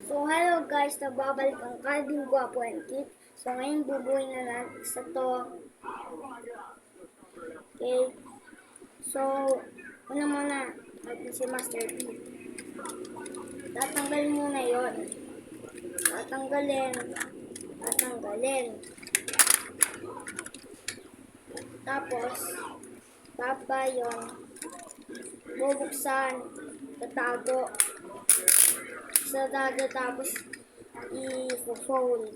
So, hello guys, nagbabalik ang Calvin Guapo and Kit. So, ngayon bubuhin na natin sa to. Okay. So, una muna, natin si Master P. Tatanggalin muna yon. Tatanggalin. Tapos, baba yon. Bubuksan. Tatago. Tapos i-fold.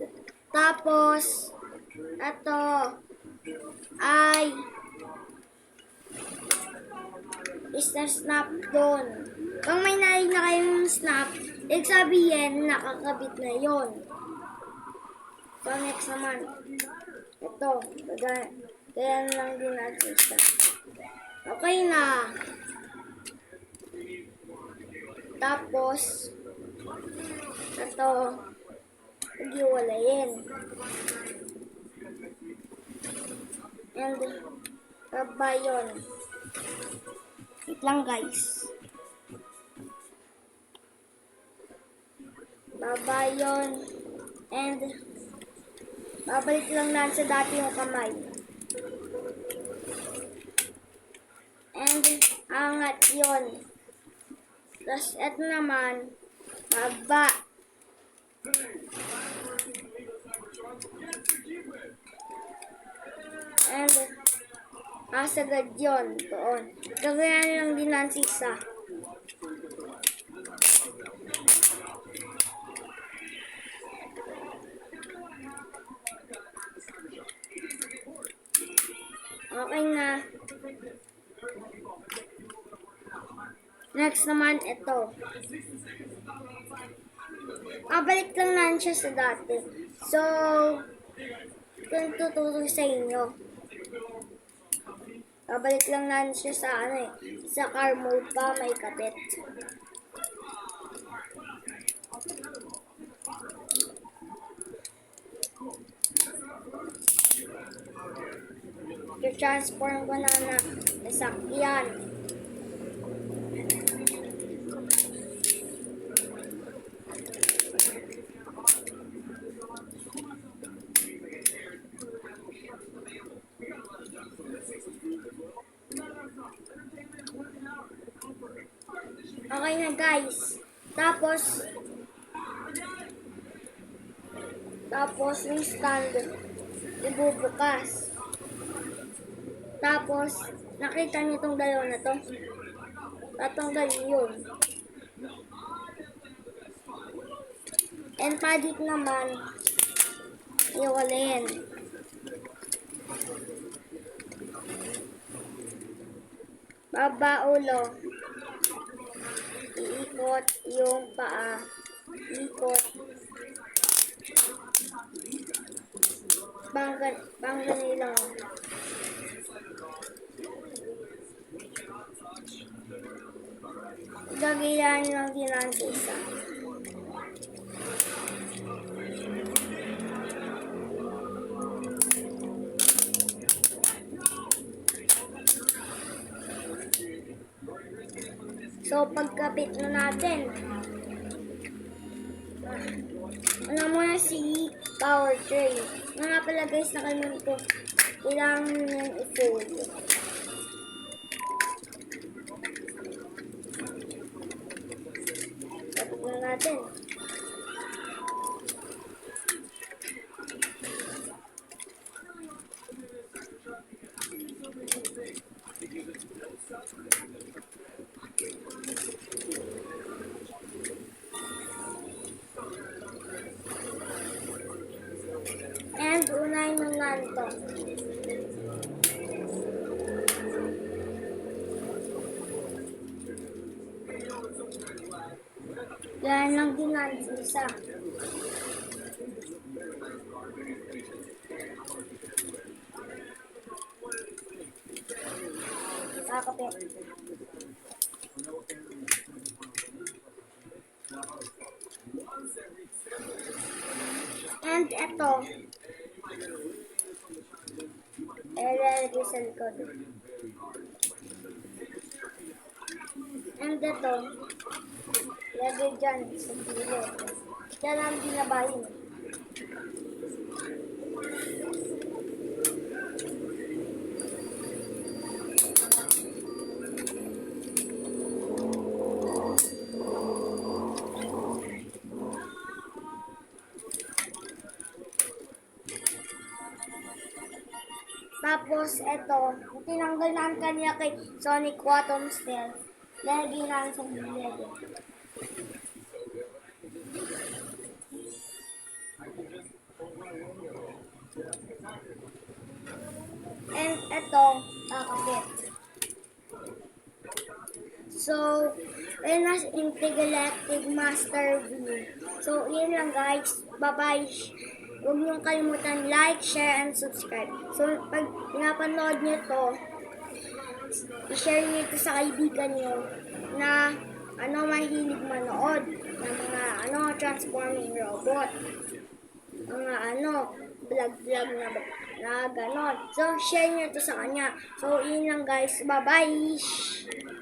Tapos, ito ay snap doon. Kung may narinig na kayong snap, ibig sabihin, nakakabit na yon. So, next naman, ito, kaya lang din natin siya. Okay na. Tapos, ito, pag-iwalayin. And, baba yun. Wait lang guys. Baba yun. And, babalik lang natin sa dati yung kamay. And, angat yun. Tapos, eto naman, baba. And, asagad yun. Doon. Gagayan lang din ng sisa. Okay na. Next naman, ito. Balik lang natin siya sa dati. So, kung tuturo sa inyo. Balik lang natin siya sa sa car mode pa may kapit. I-transform ko na nasakyan. Okay na guys. Tapos yung stand ibubukas. Tapos nakita niyo itong dalawa na to. Tatanggalin yun. And padik naman iwalayin. Baba ulo. Iikot yung paa. Ikot. Banggan nilang. Gagayahin lang din ang isa. So, pagkabit na natin, ano muna si powertrain. Nga pala guys, nakalimutan ko. Kailangan nyo i-fold. Kapit na natin. And unahin mo na ito. Yan lang din natin isa. Kakapit. And ito. Ilalagay sa likod. And ito. Lagay dyan sa gilid. Yan ang binabahin. Tapos, ito, tinanggal namin kanina kay Sonic Quantum Stealth. Lagay namin sa gilid. And ito, kakabit. So, ayun na Intergalactic Master View. So, yun lang guys. Bye-bye. Huwag niyong kalimutan like, share, and subscribe. So, pag pinapanood niyo to, i-share niyo ito sa kaibigan niyo na mahilig manood ng mga transforming robot. Mga vlog-vlog na ganon. So, share niyo ito sa kanya. So, yun lang guys. Bye-bye!